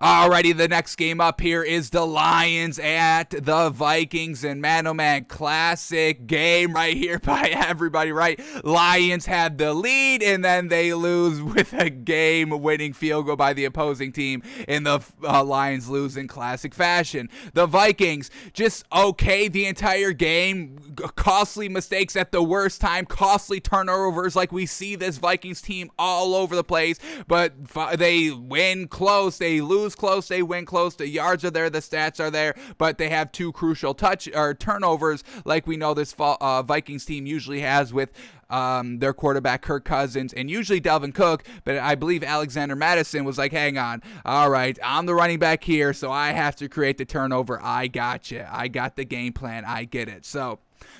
Alrighty, the next game up here is the Lions at the Vikings, and man, oh man, classic game right here by everybody, right? Lions had the lead, and then they lose with a game-winning field goal by the opposing team, and the Lions lose in classic fashion. The Vikings, just okay the entire game, costly mistakes at the worst time, costly turnovers like we see this Vikings team all over the place, but they win close, they lose close, they win close, the yards are there, the stats are there, but they have two crucial turnovers like we know this Vikings team usually has with their quarterback Kirk Cousins and usually Dalvin Cook, but I believe Alexander Mattison was like, hang on, all right, I'm the running back here, so I have to create the turnover. I got you. I got the game plan. I get it. So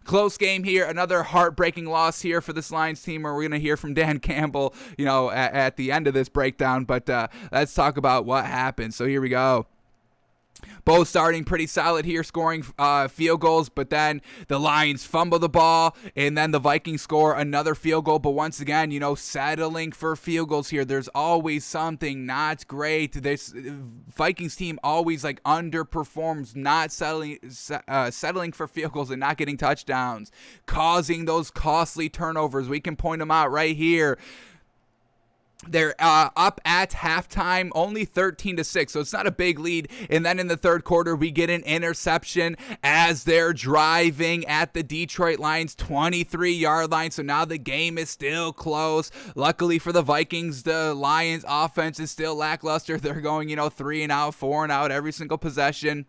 close game here, another heartbreaking loss here for this Lions team, where we're going to hear from Dan Campbell, at the end of this breakdown, but let's talk about what happened. So here we go. Both starting pretty solid here, scoring field goals, but then the Lions fumble the ball, and then the Vikings score another field goal. But once again, settling for field goals here. There's always something not great. This Vikings team always underperforms, not settling for field goals and not getting touchdowns, causing those costly turnovers. We can point them out right here. They're up at halftime, only 13-6, so it's not a big lead. And then in the third quarter, we get an interception as they're driving at the Detroit Lions 23-yard line. So now the game is still close. Luckily for the Vikings, the Lions offense is still lackluster. They're going, 3 and out, 4 and out every single possession.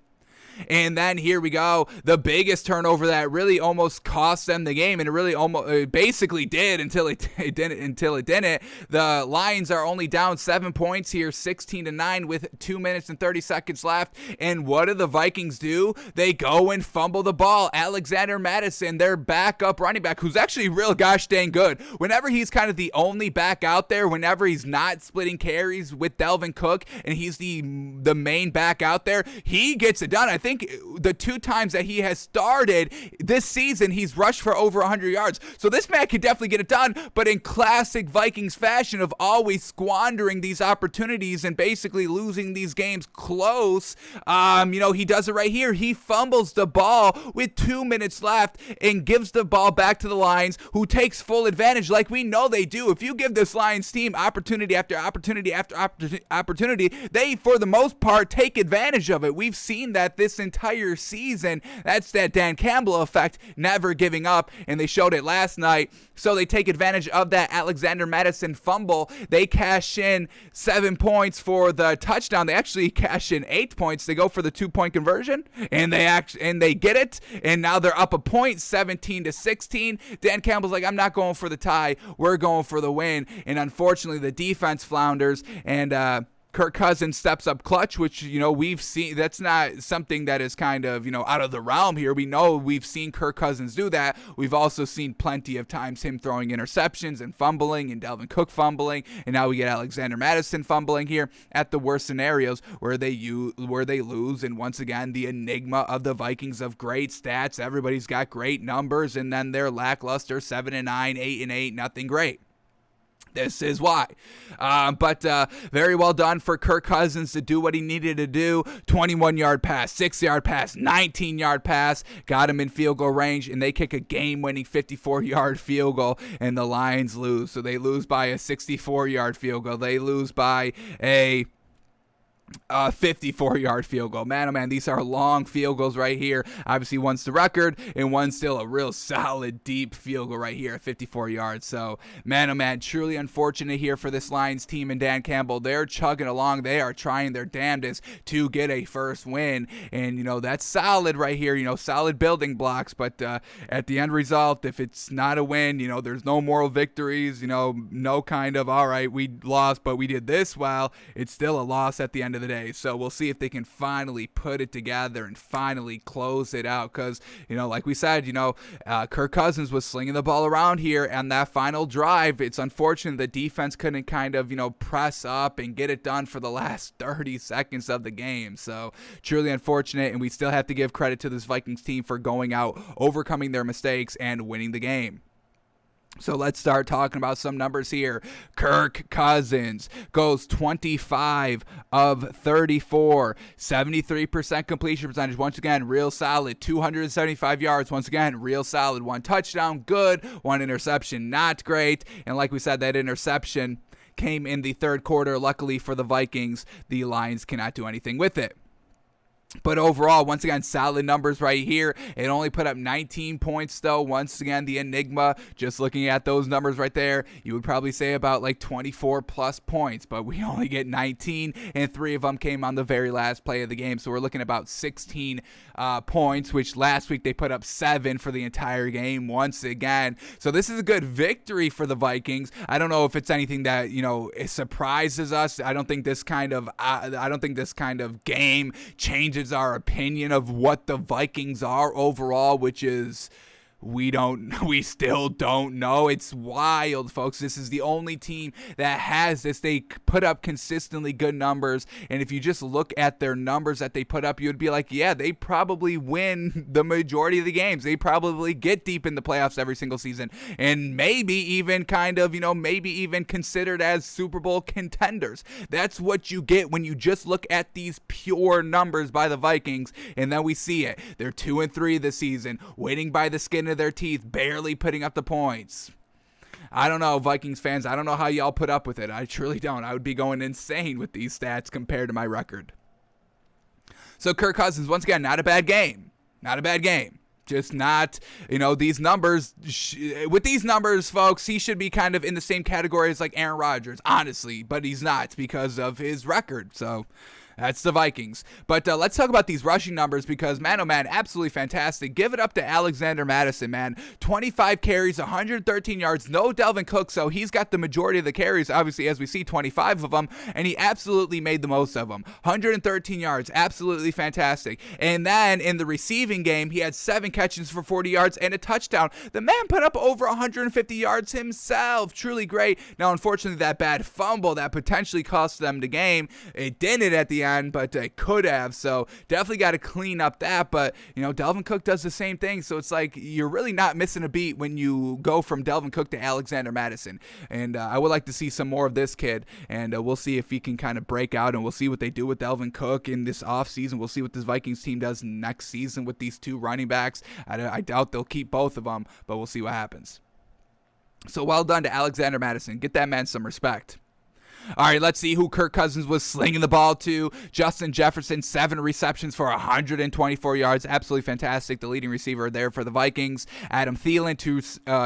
And then here we go, the biggest turnover that really almost cost them the game, and it basically did until it didn't. The Lions are only down 7 points here, 16-9 with 2 minutes and 30 seconds left. And what do the Vikings do? They go and fumble the ball. Alexander Mattison, their backup running back, who's actually real gosh dang good. Whenever he's kind of the only back out there, whenever he's not splitting carries with Dalvin Cook and he's the main back out there, he gets it done. I think the 2 times that he has started this season, he's rushed for over 100 yards. So this man could definitely get it done, but in classic Vikings fashion of always squandering these opportunities and basically losing these games close, he does it right here. He fumbles the ball with 2 minutes left and gives the ball back to the Lions, who takes full advantage like we know they do. If you give this Lions team opportunity after opportunity after opportunity, they, for the most part, take advantage of it. We've seen that this entire season. That's that Dan Campbell effect, never giving up, and they showed it last night. So they take advantage of that Alexander Mattison fumble. They cash in 7 points for the touchdown. They actually cash in 8 points. They go for the 2-point conversion, and they get it. And now they're up a point, 17-16. Dan Campbell's like, I'm not going for the tie. We're going for the win. And unfortunately, the defense flounders, and Kirk Cousins steps up clutch, which, we've seen. That's not something that is kind of, out of the realm here. We know we've seen Kirk Cousins do that. We've also seen plenty of times him throwing interceptions and fumbling, and Dalvin Cook fumbling, and now we get Alexander Mattison fumbling here at the worst scenarios where they lose. And once again, the enigma of the Vikings of great stats. Everybody's got great numbers, and then they're lackluster, 7-9, 8-8, nothing great. This is why. But very well done for Kirk Cousins to do what he needed to do. 21-yard pass, 6-yard pass, 19-yard pass. Got him in field goal range, and they kick a game-winning 54-yard field goal, and the Lions lose. So they lose by a 64-yard field goal. They lose by a 54-yard field goal. Man, oh man, these are long field goals right here. Obviously, one's the record, and one's still a real solid, deep field goal right here at 54 yards. So, man, oh man, truly unfortunate here for this Lions team and Dan Campbell. They're chugging along. They are trying their damnedest to get a first win, and, that's solid right here, solid building blocks, but at the end result, if it's not a win, there's no moral victories, no kind of, all right, we lost, but we did this well. It's still a loss at the end of the day. So we'll see if they can finally put it together and finally close it out, because like we said, Kirk Cousins was slinging the ball around here, and that final drive, it's unfortunate the defense couldn't kind of press up and get it done for the last 30 seconds of the game. So truly unfortunate, and we still have to give credit to this Vikings team for going out, overcoming their mistakes, and winning the game. So let's start talking about some numbers here. Kirk Cousins goes 25 of 34, 73% completion percentage. Once again, real solid. 275 yards. Once again, real solid. 1 touchdown, good. 1 interception, not great. And like we said, that interception came in the third quarter. Luckily for the Vikings, the Lions cannot do anything with it. But overall, once again, solid numbers right here. It only put up 19 points, though. Once again, the enigma, just looking at those numbers right there, you would probably say about like 24-plus points. But we only get 19, and 3 of them came on the very last play of the game. So we're looking at about 16 points, which last week they put up 7 for the entire game once again. So this is a good victory for the Vikings. I don't know if it's anything that, it surprises us. I don't think this kind of game changes our opinion of what the Vikings are overall, which is we still don't know. It's wild, folks. This is the only team that has this. They put up consistently good numbers, and if you just look at their numbers that they put up, you would be like, yeah, they probably win the majority of the games. They probably get deep in the playoffs every single season, and maybe even considered as Super Bowl contenders. That's what you get when you just look at these pure numbers by the Vikings, and then we see it. They're 2-3 this season, winning by the skin of their teeth, barely putting up the points. I don't know, Vikings fans. I don't know how y'all put up with it. I truly don't. I would be going insane with these stats compared to my record. So Kirk Cousins, once again, not a bad game. Not a bad game. Just not, these numbers. With these numbers, folks, he should be kind of in the same category as like Aaron Rodgers, honestly. But he's not because of his record. So that's the Vikings. But let's talk about these rushing numbers because, man, oh, man, absolutely fantastic. Give it up to Alexander Mattison, man. 25 carries, 113 yards, no Dalvin Cook, so he's got the majority of the carries, obviously, as we see, 25 of them, and he absolutely made the most of them. 113 yards, absolutely fantastic. And then in the receiving game, he had 7 catches for 40 yards and a touchdown. The man put up over 150 yards himself. Truly great. Now, unfortunately, that bad fumble that potentially cost them the game, it didn't at the end, but it could have, so definitely got to clean up that. But Dalvin Cook does the same thing, so it's like you're really not missing a beat when you go from Dalvin Cook to Alexander Mattison. And I would like to see some more of this kid, and we'll see if he can kind of break out, and we'll see what they do with Dalvin Cook in this offseason. We'll see what this Vikings team does next season with these 2 running backs. I doubt they'll keep both of them, but we'll see what happens. So well done to Alexander Mattison. Get that man some respect. All right, let's see who Kirk Cousins was slinging the ball to. Justin Jefferson, 7 receptions for 124 yards. Absolutely fantastic. The leading receiver there for the Vikings. Adam Thielen,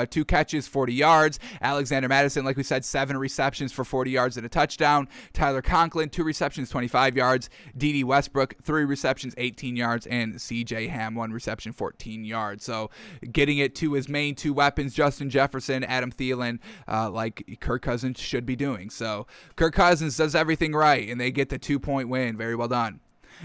2 catches, 40 yards. Alexander Mattison, like we said, 7 receptions for 40 yards and a touchdown. Tyler Conklin, 2 receptions, 25 yards. D.D. Westbrook, 3 receptions, 18 yards. And C.J. Ham, 1 reception, 14 yards. So getting it to his main 2 weapons, Justin Jefferson, Adam Thielen, like Kirk Cousins should be doing. So Kirk Cousins does everything right, and they get the 2-point win. Very well done.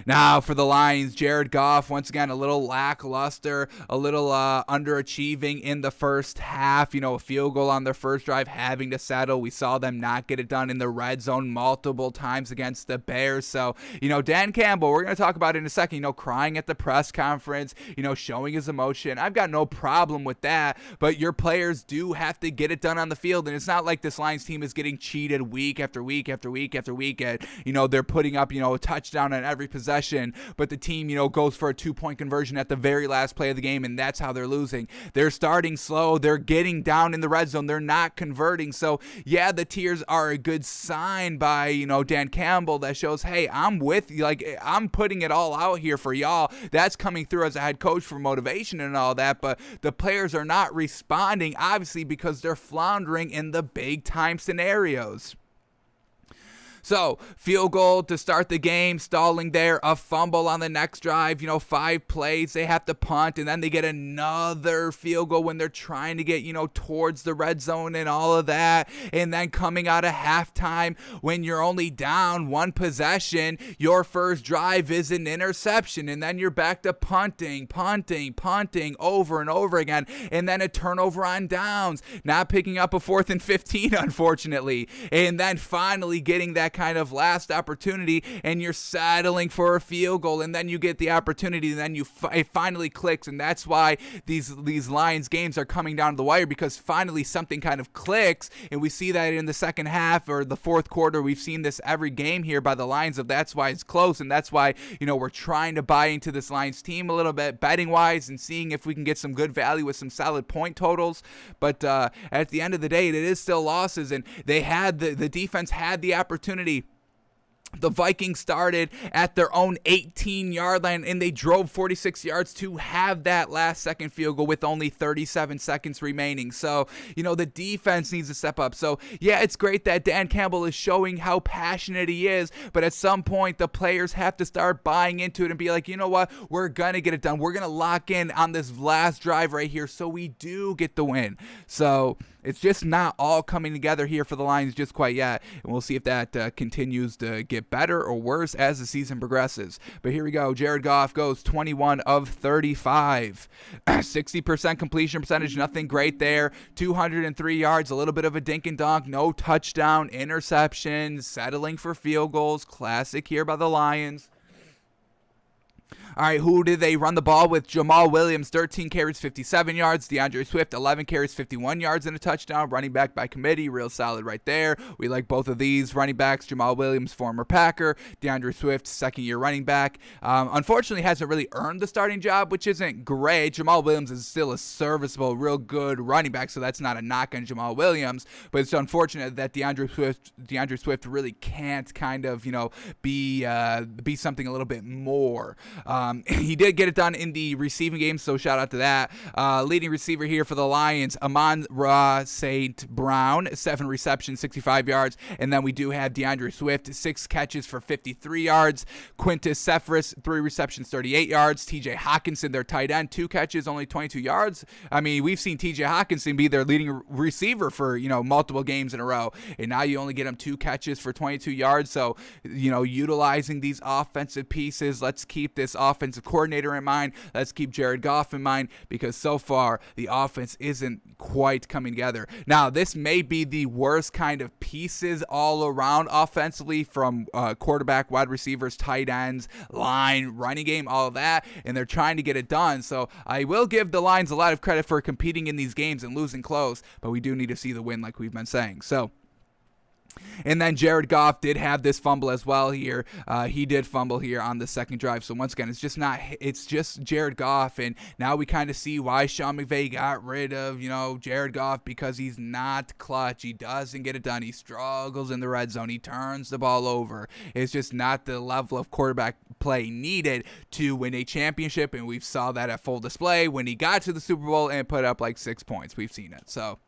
Now for the Lions, Jared Goff, once again, a little lackluster, a little underachieving in the first half. A field goal on their first drive, having to settle. We saw them not get it done in the red zone multiple times against the Bears. So, Dan Campbell, we're going to talk about it in a second, crying at the press conference, showing his emotion. I've got no problem with that, but your players do have to get it done on the field. And it's not like this Lions team is getting cheated week after week after week after week. And, they're putting up, a touchdown on every possession, but the team, goes for a 2-point conversion at the very last play of the game, and that's how they're losing. They're starting slow. They're getting down in the red zone. They're not converting. So, yeah, the tears are a good sign by, Dan Campbell that shows, hey, I'm with you. Like, I'm putting it all out here for y'all. That's coming through as a head coach for motivation and all that, but the players are not responding, obviously, because they're floundering in the big-time scenarios. So, field goal to start the game, stalling there, a fumble on the next drive, 5 plays, they have to punt, and then they get another field goal when they're trying to get, towards the red zone and all of that, and then coming out of halftime, when you're only down 1 possession, your first drive is an interception, and then you're back to punting over and over again, and then a turnover on downs, not picking up a 4th and 15, unfortunately, and then finally getting that that kind of last opportunity and you're settling for a field goal, and then you get the opportunity, and then it finally clicks. And that's why these Lions games are coming down to the wire, because finally something kind of clicks, and we see that in the second half or the fourth quarter. We've seen this every game here by the Lions, of that's why it's close, and that's why, we're trying to buy into this Lions team a little bit betting wise and seeing if we can get some good value with some solid point totals. But at the end of the day, it is still losses, and they had the defense had the opportunity. The Vikings started at their own 18-yard line, and they drove 46 yards to have that last-second field goal with only 37 seconds remaining. So, the defense needs to step up. So, yeah, it's great that Dan Campbell is showing how passionate he is, but at some point, the players have to start buying into it and be like, you know what, we're going to get it done. We're going to lock in on this last drive right here so we do get the win. So, it's just not all coming together here for the Lions just quite yet, and we'll see if that continues to get better or worse as the season progresses. But here we go. Jared Goff goes 21 of 35. 60% completion percentage, nothing great there. 203 yards, a little bit of a dink and dunk, no touchdown, interception, settling for field goals. Classic here by the Lions. All right, who did they run the ball with? Jamal Williams, 13 carries, 57 yards. DeAndre Swift, 11 carries, 51 yards and a touchdown. Running back by committee, real solid right there. We like both of these running backs. Jamal Williams, former Packer. DeAndre Swift, second-year running back. Unfortunately, hasn't really earned the starting job, which isn't great. Jamal Williams is still a serviceable, real good running back, so that's not a knock on Jamal Williams. But it's unfortunate that DeAndre Swift really can't kind of, be something a little bit more. He did get it done in the receiving game, so shout out to that. Leading receiver here for the Lions, Amon-Ra St. Brown, 7 receptions, 65 yards. And then we do have DeAndre Swift, 6 catches for 53 yards. Quintus Cephas, 3 receptions, 38 yards. TJ Hawkinson, their tight end, 2 catches, only 22 yards. I mean, we've seen TJ Hawkinson be their leading receiver for, multiple games in a row. And now you only get him 2 catches for 22 yards. So, utilizing these offensive pieces, let's keep this offensive coordinator in mind. Let's keep Jared Goff in mind, because so far the offense isn't quite coming together. Now, this may be the worst kind of pieces all around offensively, from quarterback, wide receivers, tight ends, line, running game, all of that, and they're trying to get it done. So I will give the Lions a lot of credit for competing in these games and losing close, but we do need to see the win like we've been saying. So, and then Jared Goff did have this fumble as well here. He did fumble here on the second drive. So once again, it's just Jared Goff. And now we kind of see why Sean McVay got rid of, Jared Goff, because he's not clutch. He doesn't get it done. He struggles in the red zone. He turns the ball over. It's just not the level of quarterback play needed to win a championship. And we saw that at full display when he got to the Super Bowl and put up like 6 points. We've seen it. So,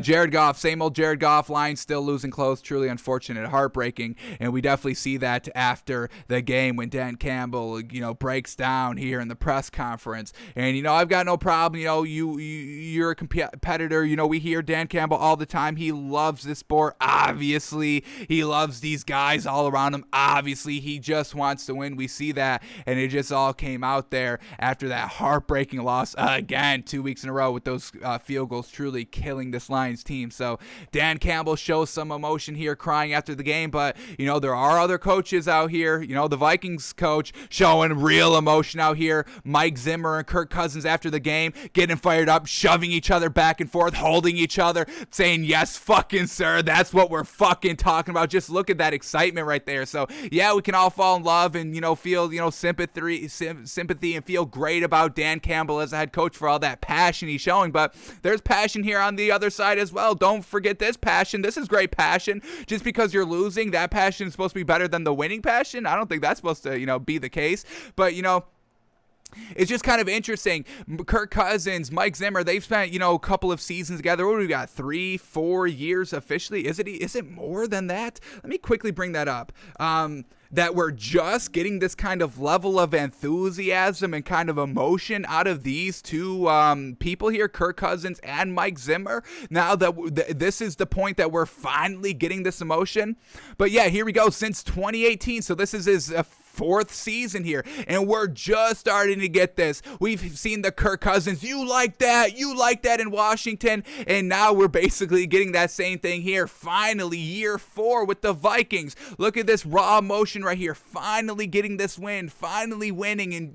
Jared Goff, same old Jared Goff. Lions still losing close. Truly unfortunate, heartbreaking, and we definitely see that after the game when Dan Campbell, breaks down here in the press conference. And I've got no problem. You're a competitor. We hear Dan Campbell all the time. He loves this sport. Obviously, he loves these guys all around him. Obviously, he just wants to win. We see that, and it just all came out there after that heartbreaking loss again 2 weeks in a row with those field goals, truly killing this Lions team. So Dan Campbell shows some emotion here, crying after the game, but there are other coaches out here. The Vikings coach showing real emotion out here. Mike Zimmer and Kirk Cousins after the game, getting fired up, shoving each other back and forth, holding each other, saying, "Yes, fucking sir, that's what we're fucking talking about." Just look at that excitement right there. So yeah, we can all fall in love and feel sympathy and feel great about Dan Campbell as a head coach for all that passion he's showing, but there's passion here on the other side as well. Don't forget this passion. This is great passion. Just because you're losing, that passion is supposed to be better than the winning passion. I don't think that's supposed to, be the case. But, it's just kind of interesting. Kirk Cousins, Mike Zimmer, they've spent, a couple of seasons together. What do we got? 3-4 years officially? Is it more than that? Let me quickly bring that up. That we're just getting this kind of level of enthusiasm and kind of emotion out of these two people here, Kirk Cousins and Mike Zimmer. Now that this is the point that we're finally getting this emotion. But yeah, here we go. Since 2018, so this is his 4th season here, and we're just starting to get this. We've seen the Kirk Cousins, you like that in Washington, and now we're basically getting that same thing here. Finally, year 4 with the Vikings. Look at this raw emotion right here. Finally getting this win, finally winning, and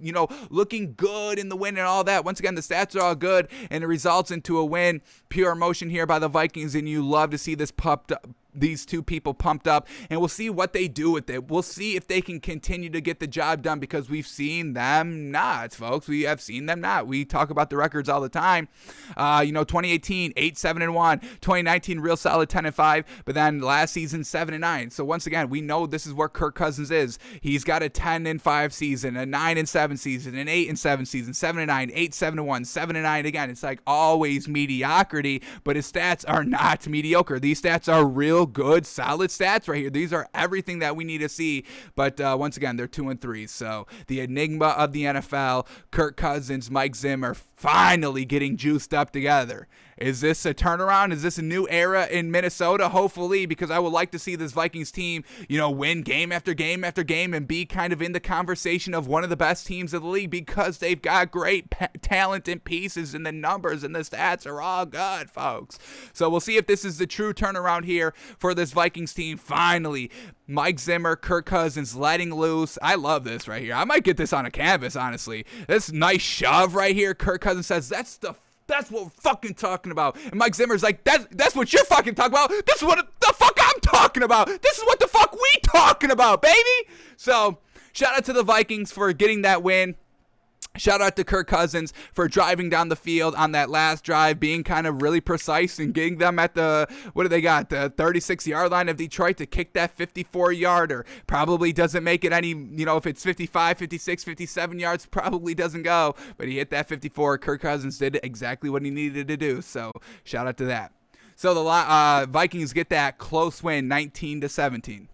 looking good in the win and all that. Once again, the stats are all good, and it results into a win. Pure emotion here by the Vikings, and you love to see this pumped up. These two people pumped up, and we'll see what they do with it. We'll see if they can continue to get the job done, because we've seen them not, folks. We have seen them not. We talk about the records all the time. 2018, 8-7-1, 2019, real solid 10-5, but then last season 7-9. So once again, we know this is where Kirk Cousins is. He's got a 10-5 season, a 9-7 season, an 8-7 season, 7-9, 8-7-1, 7-9 again. It's like always mediocrity, but his stats are not mediocre. These stats are real good, solid stats right here. These are everything that we need to see. But once again, they're 2-3. So the enigma of the NFL, Kirk Cousins, Mike Zimmer, finally getting juiced up together. Is this a turnaround? Is this a new era in Minnesota? Hopefully, because I would like to see this Vikings team, win game after game after game and be kind of in the conversation of one of the best teams of the league, because they've got great talent and pieces, and the numbers and the stats are all good, folks. So we'll see if this is the true turnaround here for this Vikings team. Finally, Mike Zimmer, Kirk Cousins letting loose. I love this right here. I might get this on a canvas, honestly. This nice shove right here. Kirk Cousins says, that's what we're fucking talking about. And Mike Zimmer's like, that's what you're fucking talking about. This is what the fuck I'm talking about. This is what the fuck we talking about, baby. So shout out to the Vikings for getting that win. Shout out to Kirk Cousins for driving down the field on that last drive, being kind of really precise and getting them at the 36-yard line of Detroit to kick that 54-yarder. Probably doesn't make it any, if it's 55, 56, 57 yards, probably doesn't go. But he hit that 54. Kirk Cousins did exactly what he needed to do. So shout out to that. So the Vikings get that close win, 19-17.